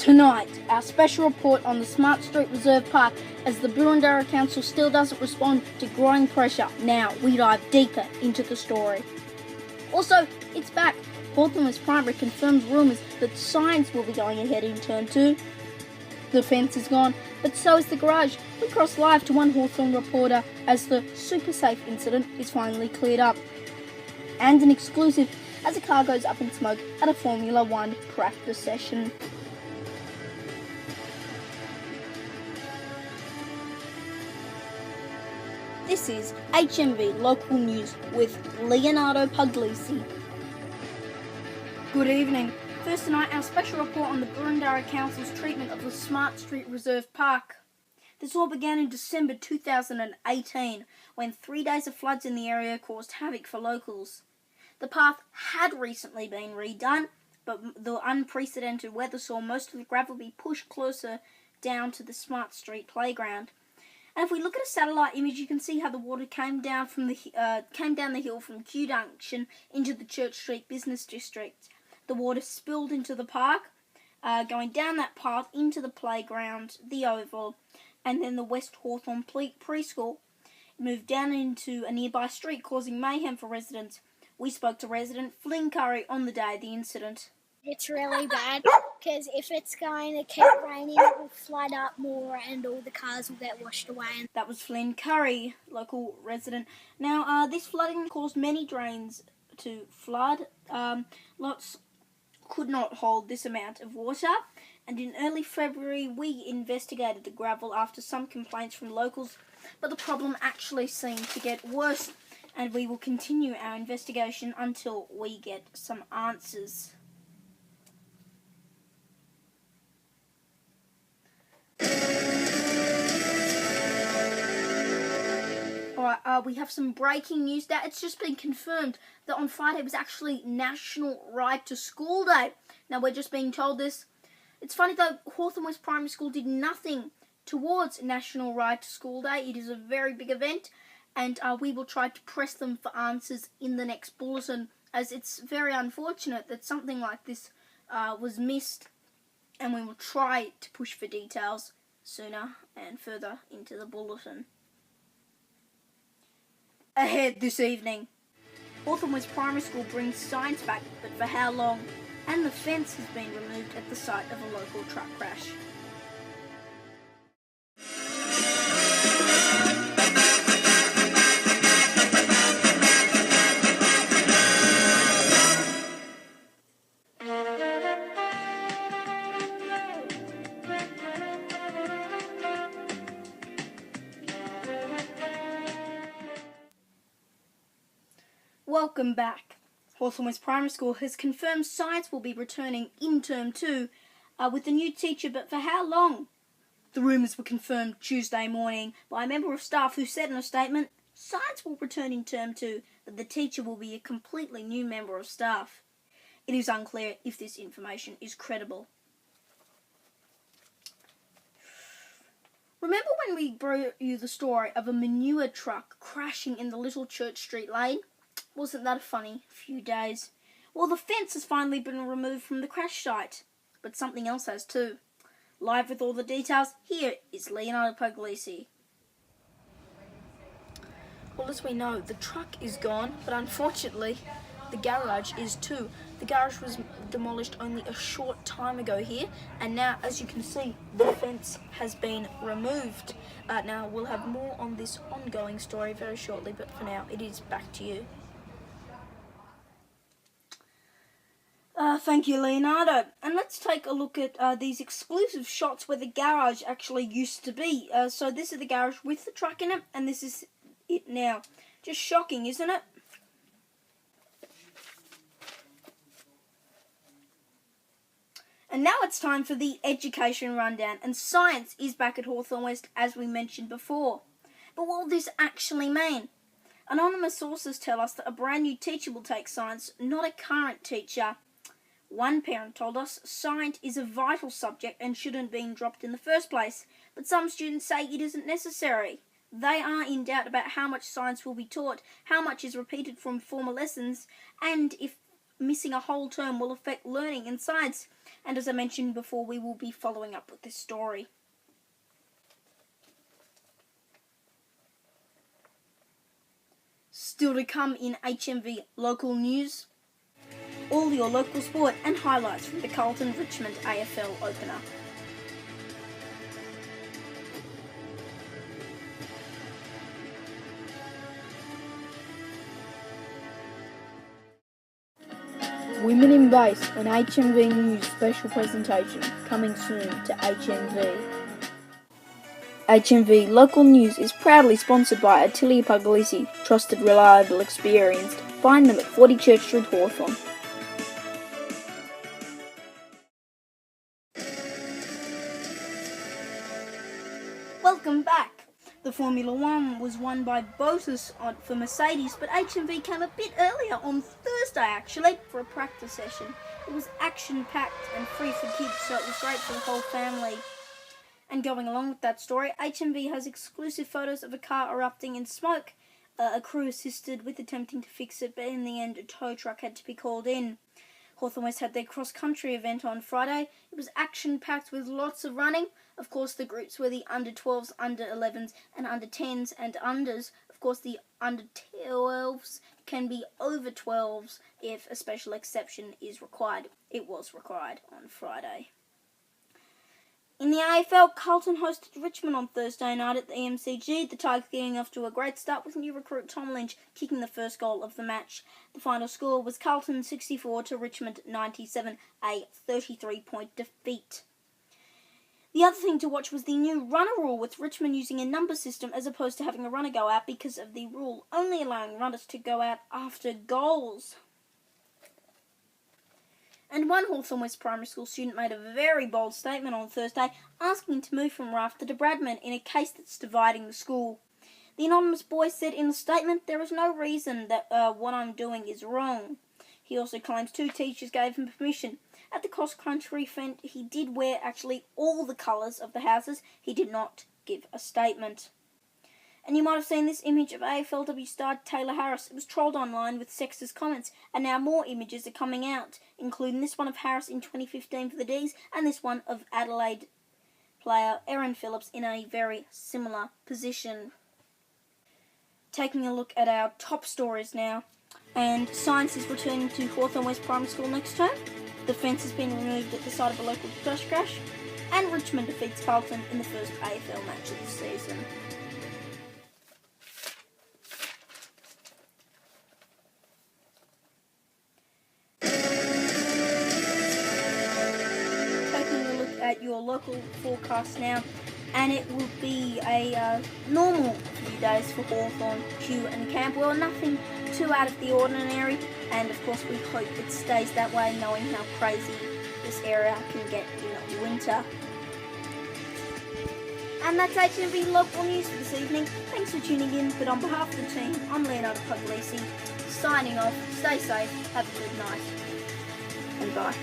Tonight, our special report on the Smart Street Reserve Park as the Boroondara Council still doesn't respond to growing pressure. Now we dive deeper into the story. Also, it's back. Hawthorn West Primary confirms rumours that science will be going ahead in Term 2. The fence is gone, but so is the garage. We cross live to one Hawthorn reporter as the super safe incident is finally cleared up. And an exclusive as a car goes up in smoke at a Formula 1 practice session. This is HMV Local News with Leonardo Puglisi. Good evening. First tonight, our special report on the Boroondara Council's treatment of the Smart Street Reserve Park. This all began in December 2018, when 3 days of floods in the area caused havoc for locals. The path had recently been redone, but the unprecedented weather saw most of the gravel be pushed closer down to the Smart Street playground. And if we look at a satellite image, you can see how the water came down the hill from Q Junction into the Church Street Business District. The water spilled into the park, going down that path into the playground, the oval, and then the West Hawthorn preschool. It moved down into a nearby street, causing mayhem for residents. We spoke to resident Flynn Curry on the day of the incident. It's really bad because if it's going to keep raining, it will flood up more and all the cars will get washed away. That was Flynn Curry, local resident. Now, this flooding caused many drains to flood. Lots could not hold this amount of water. And in early February, we investigated the gravel after some complaints from locals, but the problem actually seemed to get worse. And we will continue our investigation until we get some answers. Alright, we have some breaking news now. It's just been confirmed that on Friday was actually National Ride to School Day. Now, we're just being told this. It's funny though, Hawthorn West Primary School did nothing towards National Ride to School Day. It is a very big event, and we will try to press them for answers in the next bulletin, as it's very unfortunate that something like this was missed, and we will try to push for details sooner and further into the bulletin. Ahead this evening, Hawthorn West Primary School brings science back, but for how long? And the fence has been removed at the site of a local truck crash. Welcome back. Hawthorn West Primary School has confirmed science will be returning in Term 2 with a new teacher, but for how long? The rumours were confirmed Tuesday morning by a member of staff who said in a statement, science will return in Term 2, but the teacher will be a completely new member of staff. It is unclear if this information is credible. Remember when we brought you the story of a manure truck crashing in the Little Church Street lane? Wasn't that a funny few days? Well, the fence has finally been removed from the crash site, but something else has too. Live with all the details, here is Leonardo Puglisi. Well, as we know, the truck is gone, but unfortunately, the garage is too. The garage was demolished only a short time ago here, and now, as you can see, the fence has been removed. Now, we'll have more on this ongoing story very shortly, but for now, it is back to you. Thank you, Leonardo. And let's take a look at these exclusive shots where the garage actually used to be. So this is the garage with the truck in it, and this is it now. Just shocking, isn't it? And now it's time for the education rundown, and science is back at Hawthorn West, as we mentioned before. But what will this actually mean? Anonymous sources tell us that a brand new teacher will take science, not a current teacher. One parent told us science is a vital subject and shouldn't have been dropped in the first place, but some students say it isn't necessary. They are in doubt about how much science will be taught, how much is repeated from former lessons, and if missing a whole term will affect learning in science. And as I mentioned before, we will be following up with this story. Still to come in HMV local news, all your local sport and highlights from the Carlton-Richmond AFL opener. Women in Base, an HMV News special presentation, coming soon to HMV. HMV Local News is proudly sponsored by Atelier Puglisi, trusted, reliable, experienced. Find them at 40 Church Street, Hawthorn. Welcome back. The Formula One was won by Bottas for Mercedes, but HMV came a bit earlier on Thursday actually for a practice session. It was action-packed and free for kids, so it was great for the whole family. And going along with that story, HMV has exclusive photos of a car erupting in smoke. A crew assisted with attempting to fix it, but in the end a tow truck had to be called in. Hawthorn West had their cross-country event on Friday. It was action-packed with lots of running. Of course, the groups were the under-12s, under-11s, and under-10s and unders. Of course, the under-12s can be over 12s if a special exception is required. It was required on Friday. In the AFL, Carlton hosted Richmond on Thursday night at the MCG. The Tigers getting off to a great start with new recruit Tom Lynch kicking the first goal of the match. The final score was Carlton 64 to Richmond 97, a 33-point defeat. The other thing to watch was the new runner rule, with Richmond using a number system as opposed to having a runner go out because of the rule only allowing runners to go out after goals. And one Hawthorn West primary school student made a very bold statement on Thursday, asking to move from Rafter to Bradman in a case that's dividing the school. The anonymous boy said in the statement, "There is no reason that what I'm doing is wrong." He also claims 2 teachers gave him permission. At the cross-country event, he did wear actually all the colours of the houses. He did not give a statement. And you might have seen this image of AFLW star Taylor Harris. It was trolled online with sexist comments, and now more images are coming out, including this one of Harris in 2015 for the D's, and this one of Adelaide player Erin Phillips in a very similar position. Taking a look at our top stories now, and science is returning to Hawthorn West Primary School next term. The fence has been removed at the site of a local bus crash, and Richmond defeats Carlton in the first AFL match of the season. At your local forecast now, and it will be a normal few days for Hawthorn, Kew and Camberwell. Nothing too out of the ordinary, and of course we hope it stays that way, knowing how crazy this area can get in winter. And that's HMV local news for this evening. Thanks for tuning in, but on behalf of the team, I'm Leonardo Puglisi, signing off. Stay safe, have a good night, and bye.